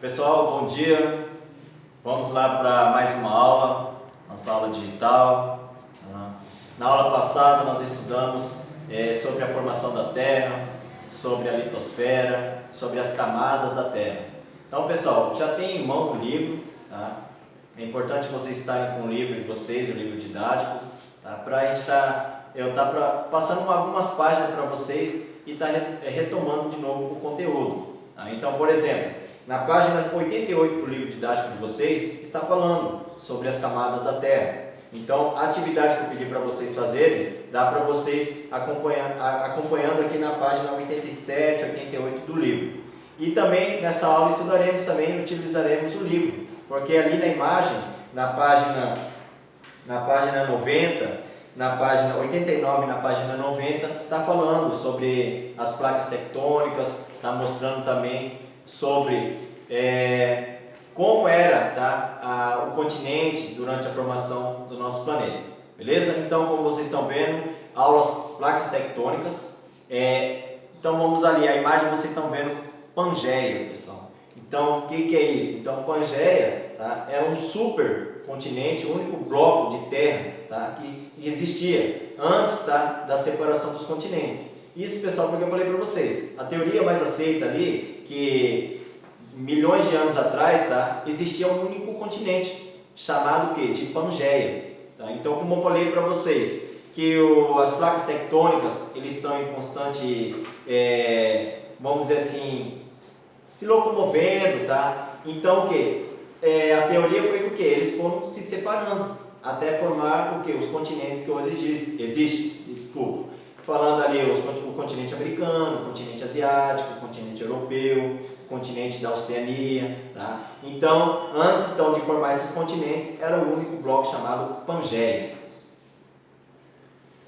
Pessoal, bom dia. Vamos lá para mais uma aula, nossa aula digital. Na aula passada nós estudamos sobre a formação da Terra, sobre a litosfera, sobre as camadas da Terra. Então, pessoal, já tem em mão o livro, tá? É importante vocês estarem com o livro de vocês, o livro didático, tá? Para a gente eu estar passando algumas páginas para vocês e estar retomando de novo o conteúdo. Tá? Então, por exemplo, na página 88 do livro didático de vocês, está falando sobre as camadas da Terra. Então, a atividade que eu pedi para vocês fazerem, dá para vocês acompanhando aqui na página 87, 88 do livro. E também, nessa aula, utilizaremos o livro, porque ali na imagem, na página 90, na página 89 e na página 90, está falando sobre as placas tectônicas, está mostrando também sobre como era o continente durante a formação do nosso planeta, beleza? Então, como vocês estão vendo, aulas placas tectônicas, então vamos ali, a imagem vocês estão vendo Pangeia, pessoal. Então, o que é isso? Então, Pangeia, tá, é um supercontinente, o único bloco de terra, tá, que existia antes, tá, da separação dos continentes. Isso, pessoal, porque eu falei para vocês, a teoria mais aceita ali, que milhões de anos atrás, tá, existia um único continente, chamado de Pangeia. Tá? Então, como eu falei para vocês, que as placas tectônicas eles estão em constante, vamos dizer assim, se locomovendo, tá? Então, a teoria foi o que? Eles foram se separando até formar os continentes que hoje existem. Desculpa. Falando ali o continente americano, o continente asiático, o continente europeu, o continente da Oceania, tá? Então, antes de formar esses continentes, era o único bloco chamado Pangeia.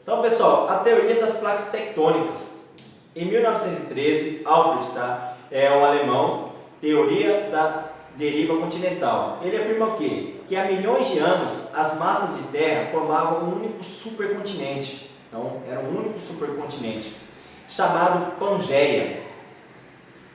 Então, pessoal, a teoria das placas tectônicas. Em 1913, Alfred, tá? Um alemão, teoria da deriva continental. Ele afirma o quê? Que há milhões de anos, as massas de terra formavam um único supercontinente. Então, era um único supercontinente, chamado Pangeia.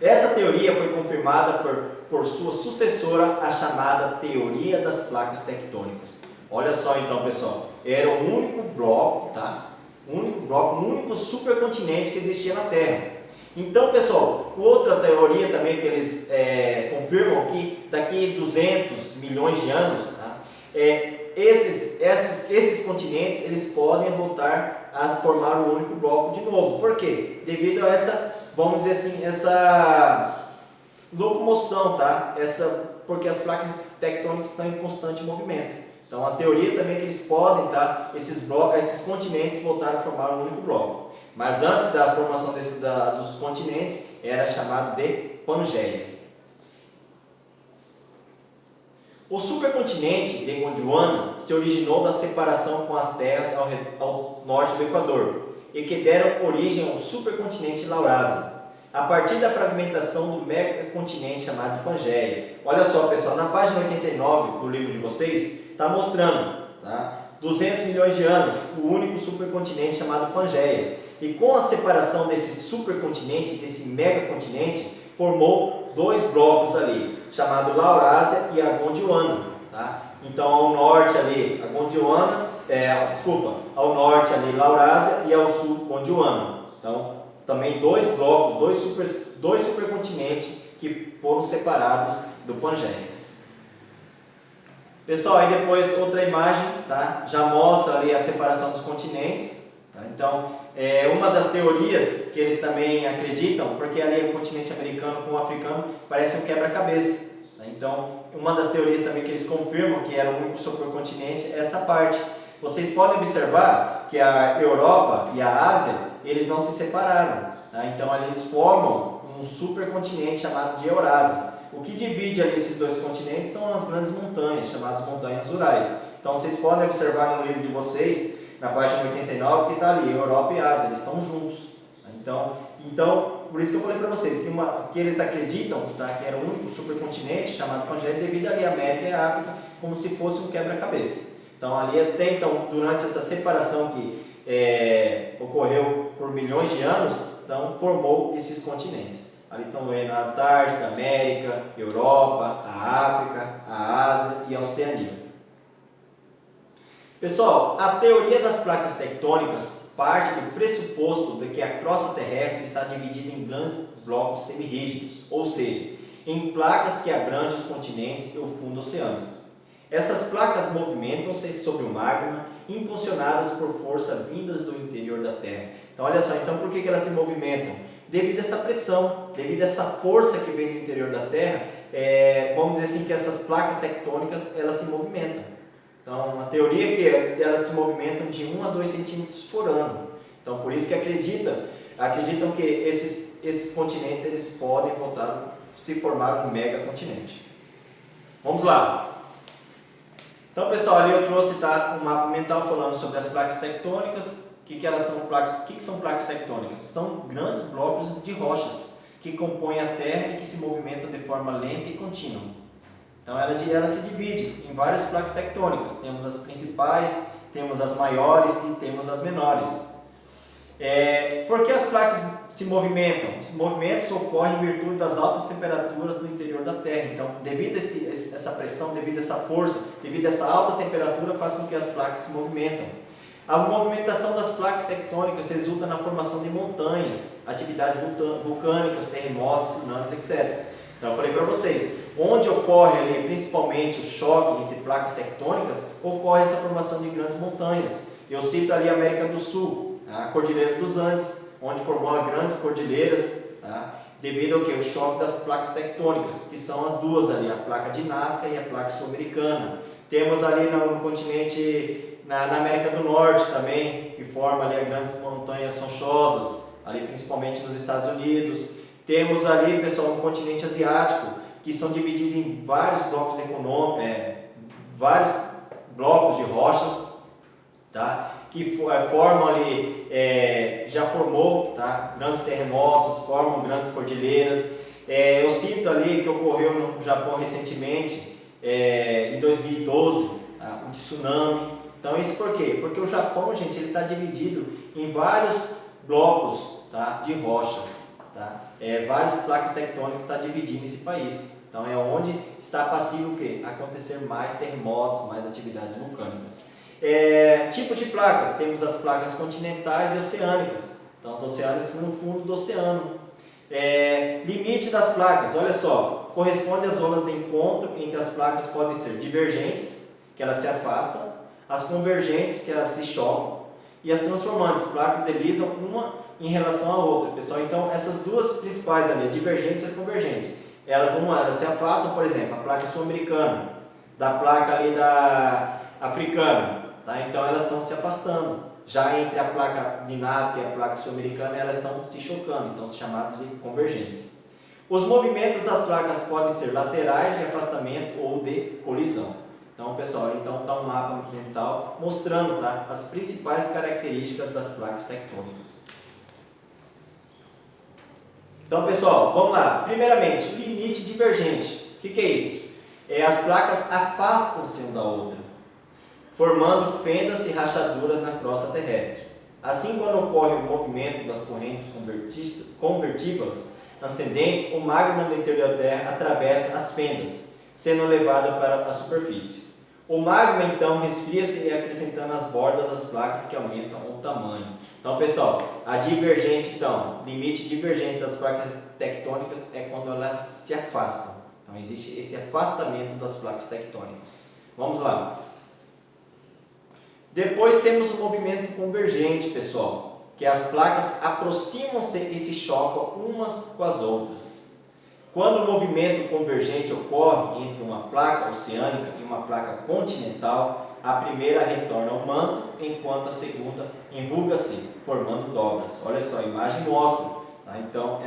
Essa teoria foi confirmada por sua sucessora, a chamada teoria das placas tectônicas. Olha só então, pessoal, era um único bloco, tá? Um único supercontinente que existia na Terra. Então, pessoal, outra teoria também que eles confirmam que daqui a 200 milhões de anos, tá? Esses continentes eles podem voltar a formar um único bloco de novo. Por quê? Devido a essa, vamos dizer assim, essa locomoção, tá? Porque as placas tectônicas estão em constante movimento. Então, a teoria também é que eles podem, tá? Esses continentes voltar a formar um único bloco. Mas antes da formação dos continentes, era chamado de Pangeia. O supercontinente de Gondwana se originou da separação com as terras ao norte do Equador e que deram origem ao supercontinente Laurásia, a partir da fragmentação do megacontinente chamado de Pangeia. Olha só, pessoal, na página 89 do livro de vocês, está mostrando, tá? 200 milhões de anos, o único supercontinente chamado Pangeia. E com a separação desse supercontinente, desse megacontinente, formou dois blocos ali, chamado Laurásia e a Gondwana, tá? Então, ao norte ali, a Gondwana, ao norte ali, Laurásia e ao sul, Gondwana. Então, também dois blocos, dois supercontinentes que foram separados do Pangeia. Pessoal, aí depois outra imagem, tá? Já mostra ali a separação dos continentes, tá? Então, uma das teorias que eles também acreditam, porque ali o continente americano com o africano parece um quebra-cabeça, tá? Então, uma das teorias também que eles confirmam que era o único supercontinente é essa parte. Vocês podem observar que a Europa e a Ásia, eles não se separaram, tá? Então, ali eles formam um supercontinente chamado de Eurásia. O que divide ali esses dois continentes são as grandes montanhas, chamadas montanhas Urais. Então, vocês podem observar no livro de vocês, na página 89, que está ali, Europa e Ásia, eles estão juntos. Então, por isso que eu falei para vocês, que eles acreditam, tá, que era o único supercontinente chamado Pangeia, devido ali à América e à África, como se fosse um quebra-cabeça. Então, ali então, durante essa separação que ocorreu por milhões de anos, então, formou esses continentes. Ali estão vendo a Antártida, a América, Europa, a África, a Ásia e a Oceania. Pessoal, a teoria das placas tectônicas parte do pressuposto de que a crosta terrestre está dividida em grandes blocos semirrígidos, ou seja, em placas que abrangem os continentes e o fundo oceânico. Essas placas movimentam-se sobre o magma, impulsionadas por força vindas do interior da Terra. Então, olha só, então por que elas se movimentam? Devido a essa pressão, devido a essa força que vem do interior da Terra, vamos dizer assim que essas placas tectônicas elas se movimentam. Então, a teoria é que elas se movimentam de 1 a 2 centímetros por ano. Então, por isso que acreditam que esses continentes eles podem voltar a se formar um megacontinente. Vamos lá. Então, pessoal, ali eu trouxe um mapa mental falando sobre as placas tectônicas. O que são placas tectônicas? São grandes blocos de rochas que compõem a Terra e que se movimentam de forma lenta e contínua. Então ela se divide em várias placas tectônicas. Temos as principais, temos as maiores e temos as menores. Por que as placas se movimentam? Os movimentos ocorrem em virtude das altas temperaturas do interior da Terra. Então, devido a essa pressão, devido a essa força, devido a essa alta temperatura, faz com que as placas se movimentam. A movimentação das placas tectônicas resulta na formação de montanhas, atividades vulcânicas, terremotos, tsunamis, etc. Então eu falei para vocês, onde ocorre ali principalmente o choque entre placas tectônicas, ocorre essa formação de grandes montanhas. Eu cito ali a América do Sul, a Cordilheira dos Andes, onde formou grandes cordilheiras, devido ao que? O choque das placas tectônicas, que são as duas ali, a placa de Nazca e a placa sul-americana. Temos ali no continente, na América do Norte também, que forma ali as grandes montanhas rochosas, ali principalmente nos Estados Unidos. Temos ali, pessoal, no continente asiático, que são divididos em vários blocos vários blocos de rochas, tá? Que formam ali, já formou, tá? Grandes terremotos, formam grandes cordilheiras. Eu cito ali que ocorreu no Japão recentemente, em 2012, tá? Um tsunami. Então isso por quê? Porque o Japão, gente, ele está dividido em vários blocos, tá? De rochas. Tá? Várias placas tectônicas estão dividindo esse país. Então é onde está passível o quê? Acontecer mais terremotos, mais atividades vulcânicas. Tipo de placas, temos as placas continentais e oceânicas. Então as oceânicas no fundo do oceano. Limite das placas, olha só, corresponde às zonas de encontro entre as placas podem ser divergentes, que elas se afastam, as convergentes, que elas se chocam, e as transformantes, placas deslizam uma em relação à outra, pessoal. Então essas duas principais ali, divergentes e as convergentes, elas se afastam, por exemplo, a placa sul-americana da placa ali da africana, tá? Então elas estão se afastando. Já entre a placa de Nazca e a placa sul-americana, elas estão se chocando, então são chamadas de convergentes. Os movimentos das placas podem ser laterais, de afastamento ou de colisão. Então, pessoal, está um mapa mental mostrando, tá, as principais características das placas tectônicas. Então, pessoal, vamos lá. Primeiramente, limite divergente. O que é isso? As placas afastam-se uma da outra, formando fendas e rachaduras na crosta terrestre. Assim, quando ocorre o movimento das correntes convertivas ascendentes, o magma do interior da Terra atravessa as fendas, sendo levado para a superfície. O magma, então, resfria-se e acrescentando as bordas das placas que aumentam o tamanho. Então, pessoal, a divergente, então, limite divergente das placas tectônicas é quando elas se afastam. Então, existe esse afastamento das placas tectônicas. Vamos lá. Depois temos o movimento convergente, pessoal, que as placas aproximam-se e se chocam umas com as outras. Quando o movimento convergente ocorre entre uma placa oceânica e uma placa continental, a primeira retorna ao manto, enquanto a segunda enruga-se, formando dobras. Olha só, a imagem mostra, tá? Então,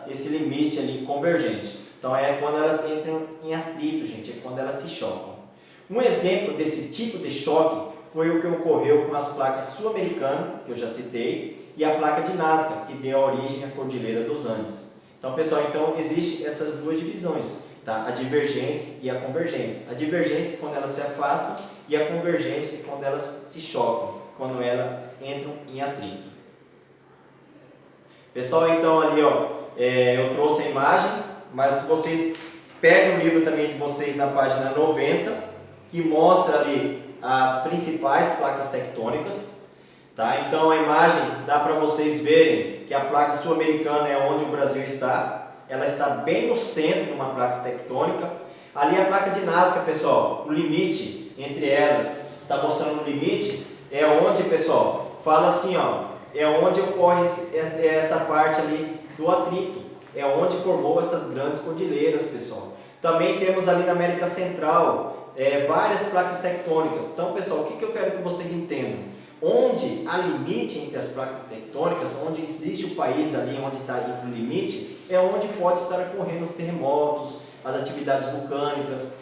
esse limite ali convergente. Então, é quando elas entram em atrito, gente, é quando elas se chocam. Um exemplo desse tipo de choque foi o que ocorreu com as placas sul-americana, que eu já citei, e a placa de Nazca, que deu origem à Cordilheira dos Andes. Então, pessoal, existem essas duas divisões, tá? A divergentes e a convergentes. A divergente é quando elas se afastam e a convergente é quando elas se chocam, quando elas entram em atrito. Pessoal, então ali, eu trouxe a imagem, mas vocês pegam o livro também de vocês na página 90, que mostra ali as principais placas tectônicas. Tá? Então a imagem dá para vocês verem que a placa sul-americana é onde o Brasil está. Ela está bem no centro de uma placa tectônica. Ali a placa de Nazca, pessoal, o limite entre elas, está mostrando o limite, é onde, pessoal, fala assim, ó, é onde ocorre essa parte ali do atrito, é onde formou essas grandes cordilheiras, pessoal. Também temos ali na América Central várias placas tectônicas. Então, pessoal, o que eu quero que vocês entendam? Onde há limite entre as placas tectônicas, onde existe o país ali, onde está entre o limite, é onde pode estar ocorrendo os terremotos, as atividades vulcânicas,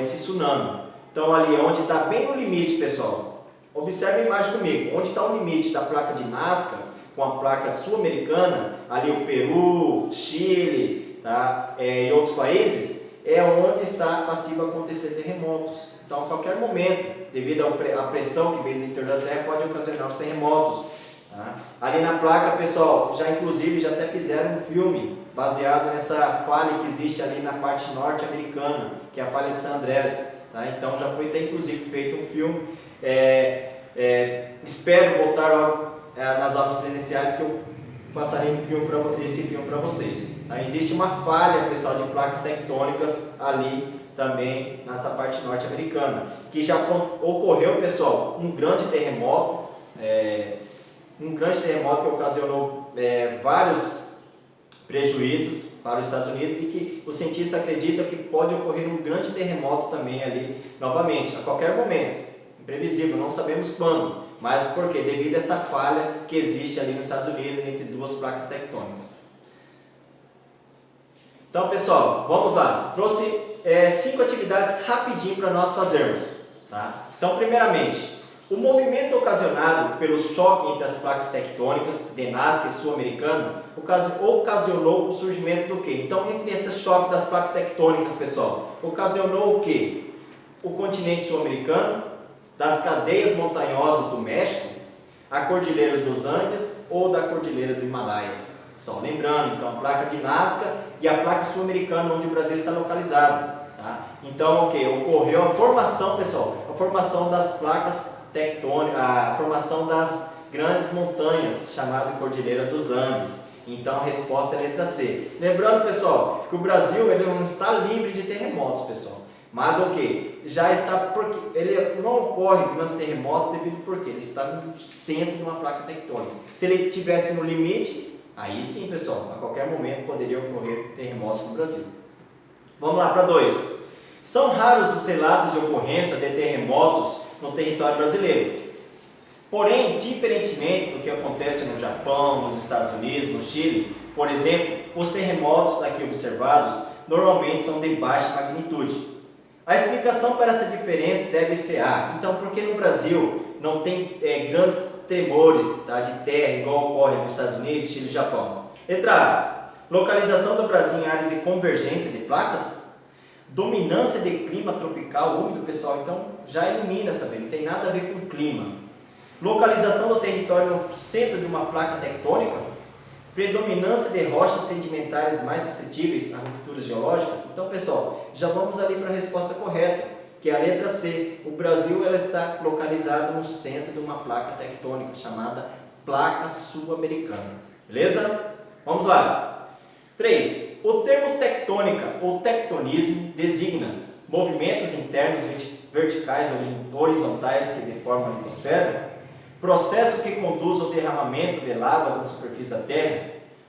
o tsunami. Então ali onde está bem no limite, pessoal, observe a imagem comigo, onde está o limite da placa de Nazca com a placa sul-americana, ali o Peru, Chile, tá? E outros países, é onde está passível a acontecer terremotos. Então, a qualquer momento, devido à pressão que vem do interior da Terra, pode ocasionar os terremotos. Tá? Ali na placa, pessoal, inclusive já até fizeram um filme baseado nessa falha que existe ali na parte norte-americana, que é a falha de San Andrés. Tá? Então, já foi até inclusive feito um filme. Espero voltar logo nas aulas presenciais que eu passarei esse filme para vocês. Tá? Existe uma falha, pessoal, de placas tectônicas ali também nessa parte norte-americana, que já ocorreu, pessoal, um grande terremoto que ocasionou vários prejuízos para os Estados Unidos e que os cientistas acreditam que pode ocorrer um grande terremoto também ali novamente, a qualquer momento, imprevisível, não sabemos quando, mas por quê? Devido a essa falha que existe ali nos Estados Unidos entre duas placas tectônicas. Então, pessoal, vamos lá, trouxe 5 atividades rapidinho para nós fazermos. Tá? Então, primeiramente, o movimento ocasionado pelo choque entre as placas tectônicas de Nazca e sul-americano ocasionou o surgimento do quê? Então, entre esse choque das placas tectônicas, pessoal, ocasionou o quê? O continente sul-americano, das cadeias montanhosas do México, a Cordilheira dos Andes ou da Cordilheira do Himalaia. Só lembrando, então, a placa de Nazca e a placa sul-americana, onde o Brasil está localizado. Tá? Então, ocorreu a formação, pessoal, a formação das placas tectônicas, a formação das grandes montanhas, chamada Cordilheira dos Andes. Então, a resposta é a letra C. Lembrando, pessoal, que o Brasil ele não está livre de terremotos, pessoal. Mas já está, porque ele não ocorre grandes terremotos devido porque ele está no centro de uma placa tectônica. Se ele estivesse no limite, aí sim, pessoal, a qualquer momento poderia ocorrer terremotos no Brasil. Vamos lá para 2. São raros os relatos de ocorrência de terremotos no território brasileiro. Porém, diferentemente do que acontece no Japão, nos Estados Unidos, no Chile, por exemplo, os terremotos aqui observados normalmente são de baixa magnitude. A explicação para essa diferença deve ser então, porque no Brasil não tem grandes tremores de terra, igual ocorre nos Estados Unidos, Chile e Japão. Letra A. Localização do Brasil em áreas de convergência de placas. Dominância de clima tropical úmido, pessoal, então já elimina, não tem nada a ver com clima. Localização do território no centro de uma placa tectônica. Predominância de rochas sedimentares mais suscetíveis a rupturas geológicas. Então, pessoal, já vamos ali para a resposta correta, que é a letra C. O Brasil está localizado no centro de uma placa tectônica, chamada placa sul-americana. Beleza? Vamos lá. 3. O termo tectônica ou tectonismo designa movimentos internos verticais ou horizontais que deformam a litosfera, processo que conduz ao derramamento de lavas na superfície da Terra,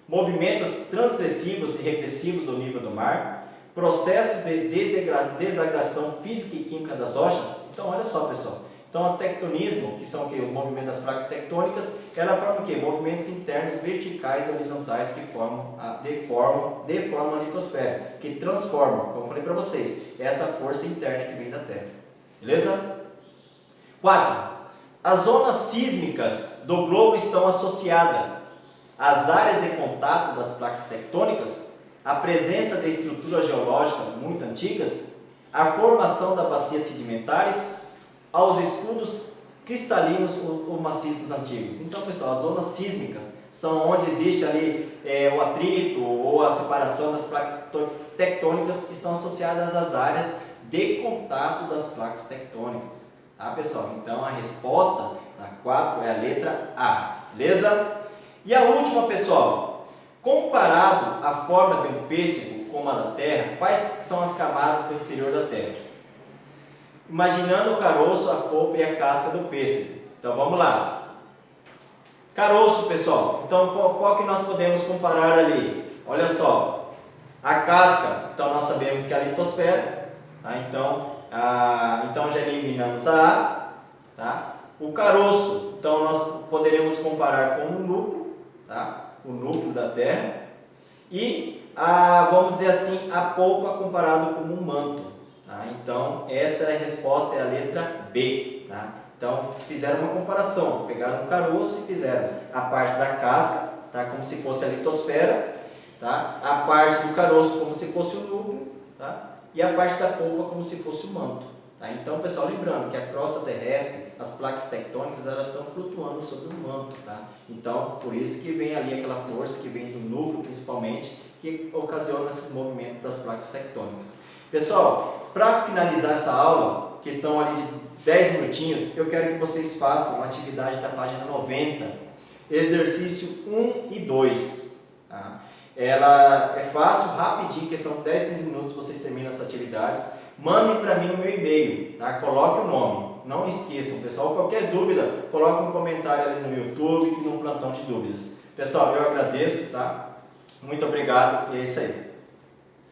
movimentos transgressivos e regressivos do nível do mar, processo de desagração física e química das rochas. Então, olha só, pessoal. Então, o tectonismo, que são o movimento das placas tectônicas, ela forma o quê? Movimentos internos verticais e horizontais que deformam a litosfera, que transformam, como eu falei para vocês, essa força interna que vem da Terra. Beleza? 4. As zonas sísmicas do globo estão associadas às áreas de contato das placas tectônicas, à presença de estruturas geológicas muito antigas, à formação das bacias sedimentares, aos escudos cristalinos ou maciços antigos. Então, pessoal, as zonas sísmicas são onde existe ali o atrito ou a separação das placas tectônicas, estão associadas às áreas de contato das placas tectônicas. Tá, pessoal? Então, a resposta da 4 é a letra A. Beleza? E a última, pessoal, comparado a forma de um pêssego com a da Terra, quais são as camadas do interior da Terra? Imaginando o caroço, a polpa e a casca do pêssego. Então vamos lá. Caroço, pessoal. Então qual que nós podemos comparar ali? Olha só. A casca, então nós sabemos que é a litosfera. Tá? Então já eliminamos a A. Tá? O caroço, então nós poderemos comparar com o núcleo, tá? O núcleo da Terra. E vamos dizer assim, a polpa comparado com um manto. Tá? Então essa é a resposta, é a letra B. Tá? Então fizeram uma comparação, pegaram o caroço e fizeram a parte da casca, tá? Como se fosse a litosfera, tá? A parte do caroço como se fosse o núcleo, tá? E a parte da polpa como se fosse o manto. Tá? Então, pessoal, lembrando que a crosta terrestre, as placas tectônicas, elas estão flutuando sobre o manto. Tá? Então, por isso que vem ali aquela força que vem do núcleo, principalmente, que ocasiona esses movimentos das placas tectônicas. Pessoal, para finalizar essa aula, questão ali de 10 minutinhos, eu quero que vocês façam uma atividade da página 90, exercício 1 e 2. Tá? Ela é fácil, rapidinho, questão de 10, 15 minutos vocês terminam essa atividade. Mandem para mim no meu e-mail, tá? Coloque o nome, não esqueçam, pessoal. Qualquer dúvida, coloque um comentário ali no YouTube e no plantão de dúvidas. Pessoal, eu agradeço, tá? Muito obrigado e é isso aí.